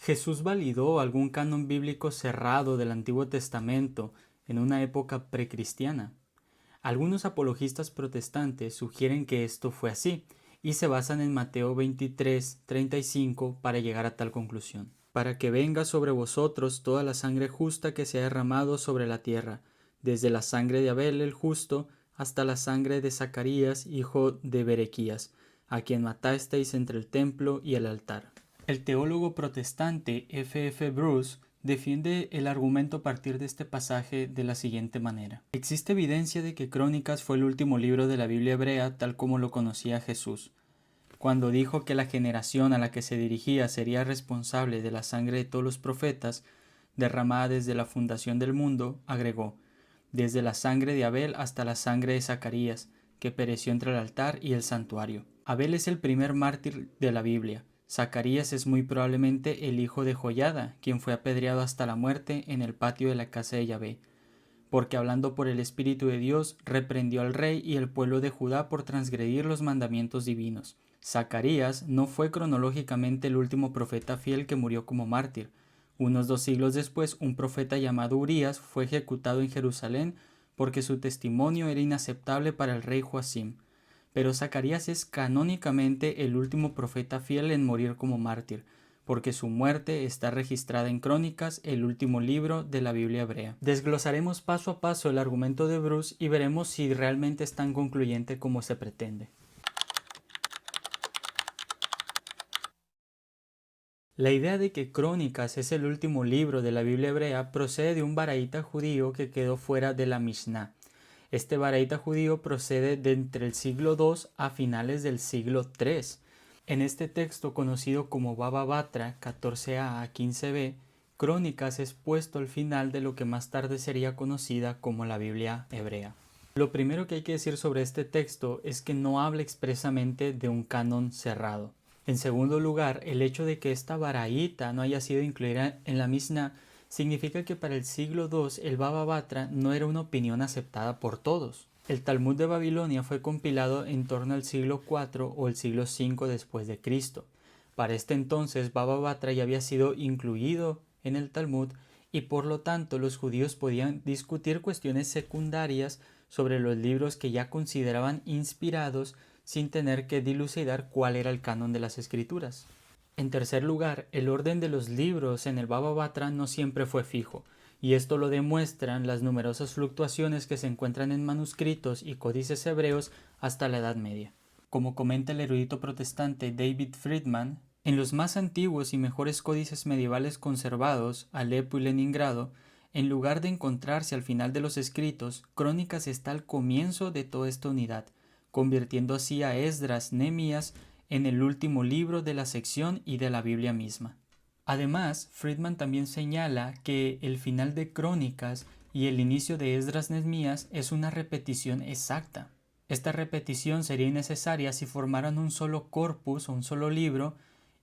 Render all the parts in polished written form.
¿Jesús validó algún canon bíblico cerrado del Antiguo Testamento en una época precristiana? Algunos apologistas protestantes sugieren que esto fue así y se basan en Mateo 23:35 para llegar a tal conclusión. Para que venga sobre vosotros toda la sangre justa que se ha derramado sobre la tierra, desde la sangre de Abel el justo hasta la sangre de Zacarías hijo de Berequías, a quien matasteis entre el templo y el altar. El teólogo protestante F. Bruce defiende el argumento a partir de este pasaje de la siguiente manera. Existe evidencia de que Crónicas fue el último libro de la Biblia hebrea tal como lo conocía Jesús. Cuando dijo que la generación a la que se dirigía sería responsable de la sangre de todos los profetas, derramada desde la fundación del mundo, agregó, desde la sangre de Abel hasta la sangre de Zacarías, que pereció entre el altar y el santuario. Abel es el primer mártir de la Biblia. Zacarías es muy probablemente el hijo de Joiada, quien fue apedreado hasta la muerte en el patio de la casa de Yahvé, porque hablando por el Espíritu de Dios, reprendió al rey y el pueblo de Judá por transgredir los mandamientos divinos. Zacarías no fue cronológicamente el último profeta fiel que murió como mártir. Unos 2 siglos después, un profeta llamado Urías fue ejecutado en Jerusalén porque su testimonio era inaceptable para el rey Joacim. Pero Zacarías es canónicamente el último profeta fiel en morir como mártir, porque su muerte está registrada en Crónicas, el último libro de la Biblia hebrea. Desglosaremos paso a paso el argumento de Bruce y veremos si realmente es tan concluyente como se pretende. La idea de que Crónicas es el último libro de la Biblia hebrea procede de un baraíta judío que quedó fuera de la Mishnah. Este baraíta judío procede de entre el siglo II a finales del siglo III. En este texto conocido como Baba Batra 14a a 15b, Crónicas es puesto al final de lo que más tarde sería conocida como la Biblia hebrea. Lo primero que hay que decir sobre este texto es que no habla expresamente de un canon cerrado. En segundo lugar, el hecho de que esta baraíta no haya sido incluida en la Mishnah significa que para el siglo II el Baba Batra no era una opinión aceptada por todos. El Talmud de Babilonia fue compilado en torno al siglo IV o el siglo V después de Cristo. Para este entonces Baba Batra ya había sido incluido en el Talmud y por lo tanto los judíos podían discutir cuestiones secundarias sobre los libros que ya consideraban inspirados sin tener que dilucidar cuál era el canon de las escrituras. En tercer lugar, el orden de los libros en el Baba Batra no siempre fue fijo, y esto lo demuestran las numerosas fluctuaciones que se encuentran en manuscritos y códices hebreos hasta la Edad Media. Como comenta el erudito protestante David Friedman, en los más antiguos y mejores códices medievales conservados, Alepo y Leningrado, en lugar de encontrarse al final de los escritos, Crónicas está al comienzo de toda esta unidad, convirtiendo así a Esdras, Nehemías en el último libro de la sección y de la Biblia misma. Además, Friedman también señala que el final de Crónicas y el inicio de Esdras Nehemías es una repetición exacta. Esta repetición sería innecesaria si formaran un solo corpus o un solo libro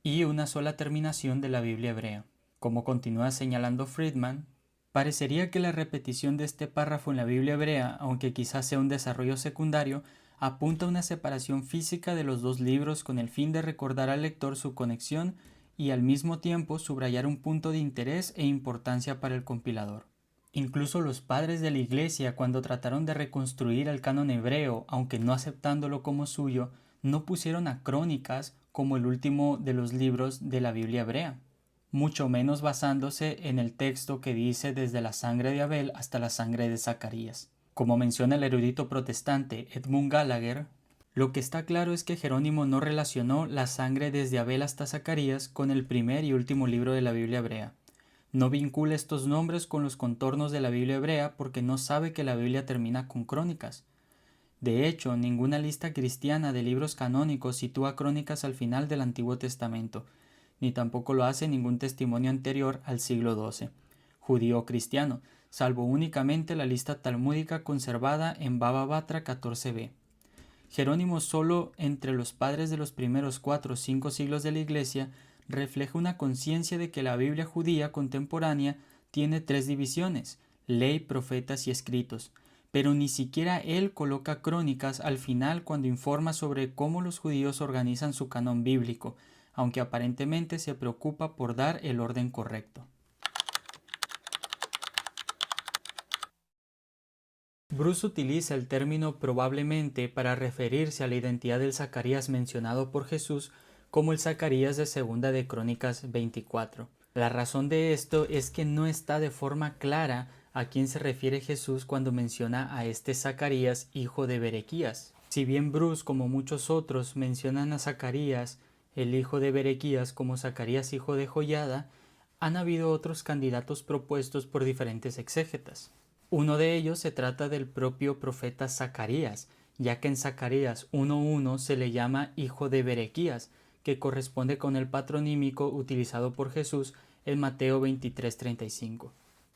y una sola terminación de la Biblia hebrea. Como continúa señalando Friedman, parecería que la repetición de este párrafo en la Biblia hebrea, aunque quizás sea un desarrollo secundario, apunta a una separación física de los dos libros con el fin de recordar al lector su conexión y al mismo tiempo subrayar un punto de interés e importancia para el compilador. Incluso los padres de la Iglesia, cuando trataron de reconstruir el canon hebreo, aunque no aceptándolo como suyo, no pusieron a Crónicas como el último de los libros de la Biblia hebrea, mucho menos basándose en el texto que dice desde la sangre de Abel hasta la sangre de Zacarías. Como menciona el erudito protestante Edmund Gallagher, lo que está claro es que Jerónimo no relacionó la sangre desde Abel hasta Zacarías con el primer y último libro de la Biblia hebrea. No vincula estos nombres con los contornos de la Biblia hebrea porque no sabe que la Biblia termina con Crónicas. De hecho, ninguna lista cristiana de libros canónicos sitúa Crónicas al final del Antiguo Testamento, ni tampoco lo hace ningún testimonio anterior al siglo XII, judío o cristiano, salvo únicamente la lista talmúdica conservada en Baba Batra 14b. Jerónimo, solo entre los padres de los primeros 4 o 5 siglos de la Iglesia, refleja una conciencia de que la Biblia judía contemporánea tiene 3 divisiones: ley, profetas y escritos, pero ni siquiera él coloca Crónicas al final cuando informa sobre cómo los judíos organizan su canon bíblico, aunque aparentemente se preocupa por dar el orden correcto. Bruce utiliza el término probablemente para referirse a la identidad del Zacarías mencionado por Jesús como el Zacarías de Segunda de Crónicas 24. La razón de esto es que no está de forma clara a quién se refiere Jesús cuando menciona a este Zacarías, hijo de Berequías. Si bien Bruce, como muchos otros, mencionan a Zacarías, el hijo de Berequías, como Zacarías, hijo de Joiada, han habido otros candidatos propuestos por diferentes exégetas. Uno de ellos se trata del propio profeta Zacarías, ya que en Zacarías 1:1 se le llama hijo de Berequías, que corresponde con el patronímico utilizado por Jesús en Mateo 23:35.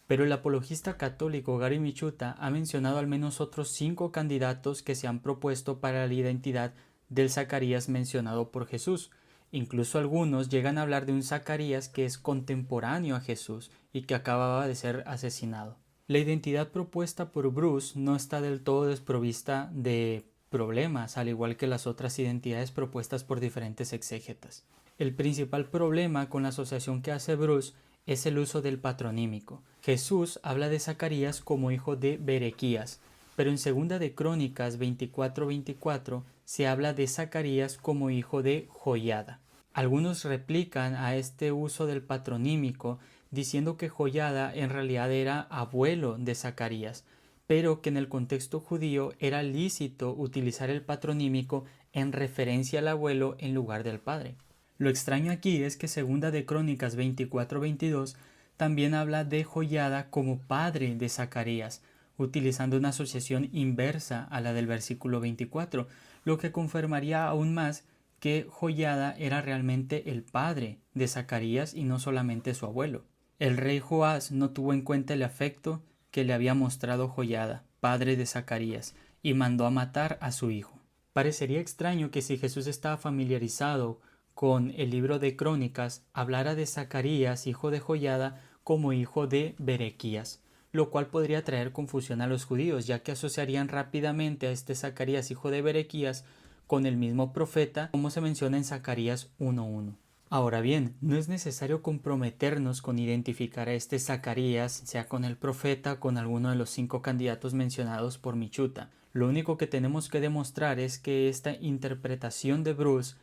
Pero el apologista católico Gary Michuta ha mencionado al menos otros 5 candidatos que se han propuesto para la identidad del Zacarías mencionado por Jesús. Incluso algunos llegan a hablar de un Zacarías que es contemporáneo a Jesús y que acababa de ser asesinado. La identidad propuesta por Bruce no está del todo desprovista de problemas, al igual que las otras identidades propuestas por diferentes exégetas. El principal problema con la asociación que hace Bruce es el uso del patronímico. Jesús habla de Zacarías como hijo de Berequías, pero en Segunda de Crónicas 24:24 se habla de Zacarías como hijo de Joiada. Algunos replican a este uso del patronímico diciendo que Joiada en realidad era abuelo de Zacarías, pero que en el contexto judío era lícito utilizar el patronímico en referencia al abuelo en lugar del padre. Lo extraño aquí es que Segunda de Crónicas 24:22 también habla de Joiada como padre de Zacarías, utilizando una asociación inversa a la del versículo 24, lo que confirmaría aún más que Joiada era realmente el padre de Zacarías y no solamente su abuelo. El rey Joás no tuvo en cuenta el afecto que le había mostrado Joiada, padre de Zacarías, y mandó a matar a su hijo. Parecería extraño que si Jesús estaba familiarizado con el libro de Crónicas, hablara de Zacarías, hijo de Joiada, como hijo de Berequías, lo cual podría traer confusión a los judíos, ya que asociarían rápidamente a este Zacarías, hijo de Berequías, con el mismo profeta, como se menciona en Zacarías 1:1. Ahora bien, no es necesario comprometernos con identificar a este Zacarías, sea con el profeta o con alguno de los 5 candidatos mencionados por Michuta. Lo único que tenemos que demostrar es que esta interpretación de Bruce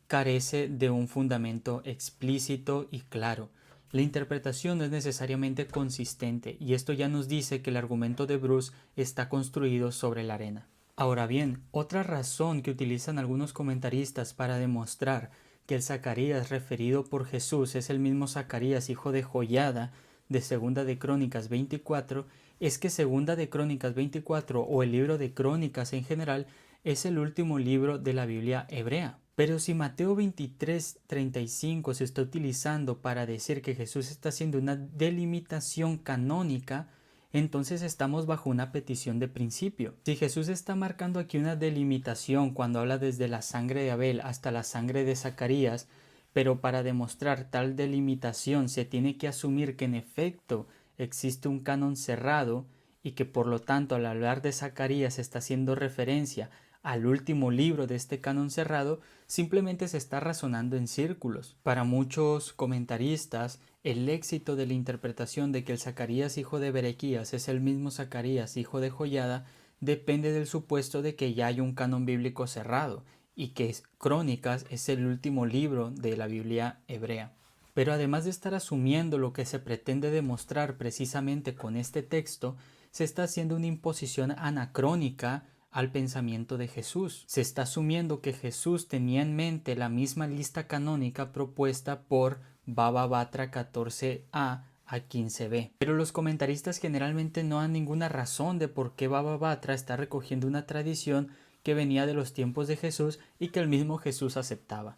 carece de un fundamento explícito y claro. La interpretación no es necesariamente consistente y esto ya nos dice que el argumento de Bruce está construido sobre la arena. Ahora bien, otra razón que utilizan algunos comentaristas para demostrar que el Zacarías referido por Jesús es el mismo Zacarías, hijo de Joiada, de Segunda de Crónicas 24, es que Segunda de Crónicas 24 o el libro de Crónicas en general es el último libro de la Biblia hebrea. Pero si Mateo 23:35 se está utilizando para decir que Jesús está haciendo una delimitación canónica, entonces estamos bajo una petición de principio. Si Jesús está marcando aquí una delimitación cuando habla desde la sangre de Abel hasta la sangre de Zacarías, pero para demostrar tal delimitación se tiene que asumir que en efecto existe un canon cerrado y que por lo tanto al hablar de Zacarías está haciendo referencia al último libro de este canon cerrado, simplemente se está razonando en círculos. Para muchos comentaristas, el éxito de la interpretación de que el Zacarías hijo de Berequías es el mismo Zacarías hijo de Joiada depende del supuesto de que ya hay un canon bíblico cerrado y que Crónicas es el último libro de la Biblia hebrea. Pero además de estar asumiendo lo que se pretende demostrar precisamente con este texto, se está haciendo una imposición anacrónica al pensamiento de Jesús. Se está asumiendo que Jesús tenía en mente la misma lista canónica propuesta por Baba Batra 14a a 15b. Pero los comentaristas generalmente no dan ninguna razón de por qué Baba Batra está recogiendo una tradición que venía de los tiempos de Jesús y que el mismo Jesús aceptaba.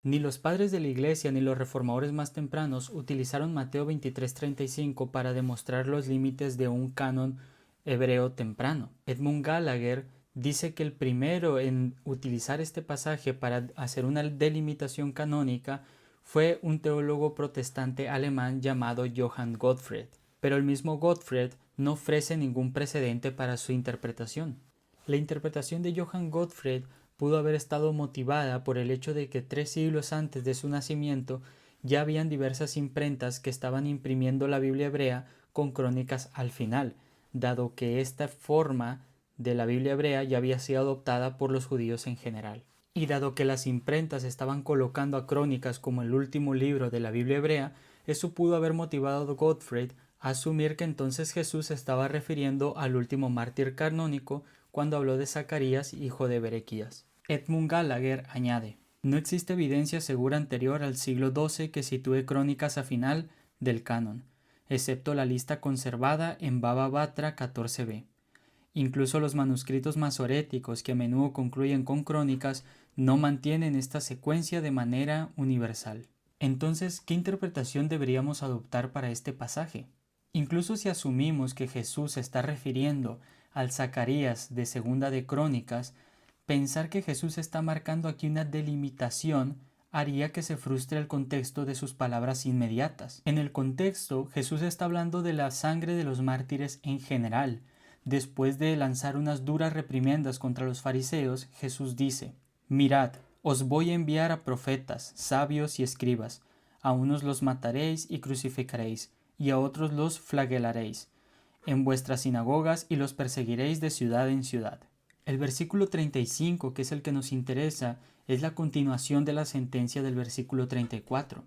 Ni los padres de la Iglesia ni los reformadores más tempranos utilizaron Mateo 23:35 para demostrar los límites de un canon hebreo temprano. Edmund Gallagher dice que el primero en utilizar este pasaje para hacer una delimitación canónica fue un teólogo protestante alemán llamado Johann Gottfried, pero el mismo Gottfried no ofrece ningún precedente para su interpretación. La interpretación de Johann Gottfried pudo haber estado motivada por el hecho de que 3 siglos antes de su nacimiento ya habían diversas imprentas que estaban imprimiendo la Biblia hebrea con crónicas al final, dado que esta forma de la Biblia hebrea ya había sido adoptada por los judíos en general. Y dado que las imprentas estaban colocando a Crónicas como el último libro de la Biblia hebrea, eso pudo haber motivado a Gottfried a asumir que entonces Jesús se estaba refiriendo al último mártir canónico cuando habló de Zacarías, hijo de Berequías. Edmund Gallagher añade: no existe evidencia segura anterior al siglo XII que sitúe Crónicas a final del canon, excepto la lista conservada en Baba Batra 14b. Incluso los manuscritos masoréticos, que a menudo concluyen con crónicas, no mantienen esta secuencia de manera universal. Entonces, ¿qué interpretación deberíamos adoptar para este pasaje? Incluso si asumimos que Jesús se está refiriendo al Zacarías de Segunda de Crónicas, pensar que Jesús está marcando aquí una delimitación haría que se frustre el contexto de sus palabras inmediatas. En el contexto, Jesús está hablando de la sangre de los mártires en general. Después de lanzar unas duras reprimendas contra los fariseos, Jesús dice: mirad, os voy a enviar a profetas, sabios y escribas. A unos los mataréis y crucificaréis, y a otros los flagelaréis en vuestras sinagogas y los perseguiréis de ciudad en ciudad. El versículo 35, que es el que nos interesa, es la continuación de la sentencia del versículo 34.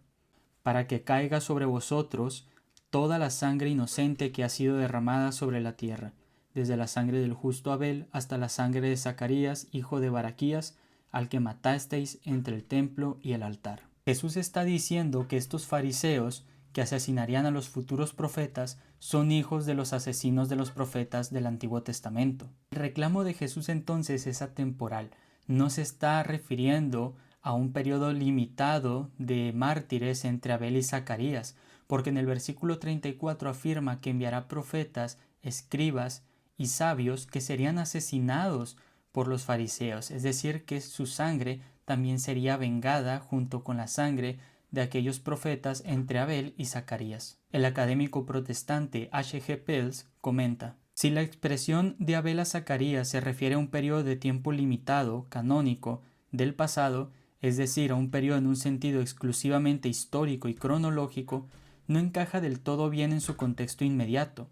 Para que caiga sobre vosotros toda la sangre inocente que ha sido derramada sobre la tierra, desde la sangre del justo Abel hasta la sangre de Zacarías, hijo de Baraquías, al que matasteis entre el templo y el altar. Jesús está diciendo que estos fariseos que asesinarían a los futuros profetas son hijos de los asesinos de los profetas del Antiguo Testamento. El reclamo de Jesús entonces es atemporal, no se está refiriendo a un periodo limitado de mártires entre Abel y Zacarías, porque en el versículo 34 afirma que enviará profetas, escribas y sabios que serían asesinados por los fariseos, es decir, que su sangre también sería vengada junto con la sangre de aquellos profetas entre Abel y Zacarías. El académico protestante H. G. Pels comenta: si la expresión de Abel a Zacarías se refiere a un periodo de tiempo limitado, canónico, del pasado, es decir, a un periodo en un sentido exclusivamente histórico y cronológico, no encaja del todo bien en su contexto inmediato,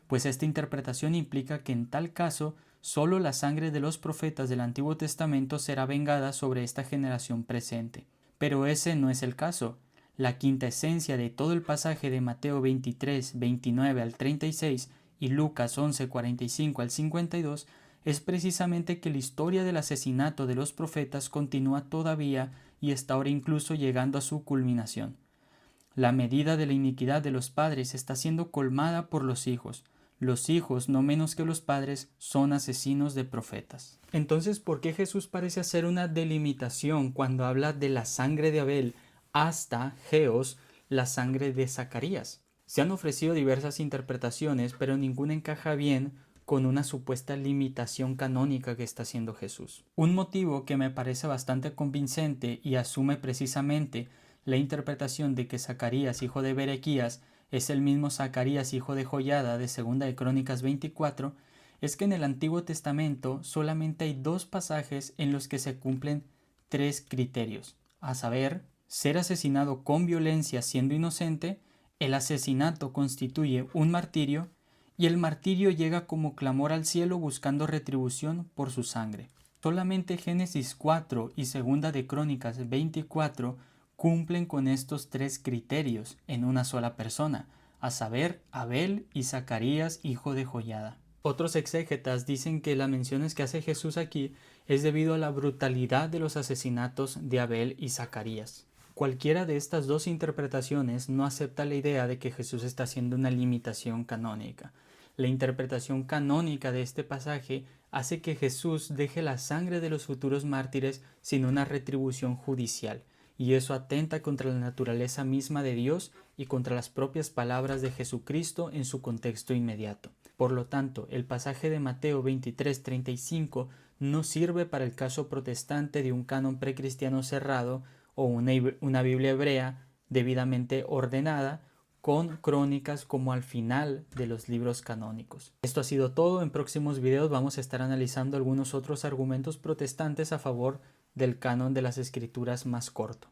pues esta interpretación implica que en tal caso solo la sangre de los profetas del Antiguo Testamento será vengada sobre esta generación presente. Pero ese no es el caso. La quinta esencia de todo el pasaje de Mateo 23, 29 al 36 y Lucas 11, 45 al 52 es precisamente que la historia del asesinato de los profetas continúa todavía y está ahora incluso llegando a su culminación. La medida de la iniquidad de los padres está siendo colmada por los hijos. Los hijos, no menos que los padres, son asesinos de profetas. Entonces, ¿por qué Jesús parece hacer una delimitación cuando habla de la sangre de Abel hasta Geos, la sangre de Zacarías? Se han ofrecido diversas interpretaciones, pero ninguna encaja bien con una supuesta limitación canónica que está haciendo Jesús. Un motivo que me parece bastante convincente y asume precisamente la interpretación de que Zacarías, hijo de Berequías, es el mismo Zacarías, hijo de Joiada, de Segunda de Crónicas 24, es que en el Antiguo Testamento solamente hay 2 pasajes en los que se cumplen 3 criterios, a saber, ser asesinado con violencia siendo inocente, el asesinato constituye un martirio y el martirio llega como clamor al cielo buscando retribución por su sangre. Solamente Génesis 4 y Segunda de Crónicas 24 cumplen con estos 3 criterios en una sola persona, a saber, Abel y Zacarías, hijo de Joiada. Otros exégetas dicen que las menciones que hace Jesús aquí es debido a la brutalidad de los asesinatos de Abel y Zacarías. Cualquiera de estas 2 interpretaciones no acepta la idea de que Jesús está haciendo una limitación canónica. La interpretación canónica de este pasaje hace que Jesús deje la sangre de los futuros mártires sin una retribución judicial, y eso atenta contra la naturaleza misma de Dios y contra las propias palabras de Jesucristo en su contexto inmediato. Por lo tanto, el pasaje de Mateo 23:35 no sirve para el caso protestante de un canon precristiano cerrado o una Biblia hebrea debidamente ordenada, con Crónicas como al final de los libros canónicos. Esto ha sido todo. En próximos videos vamos a estar analizando algunos otros argumentos protestantes a favor del canon de las escrituras más corto.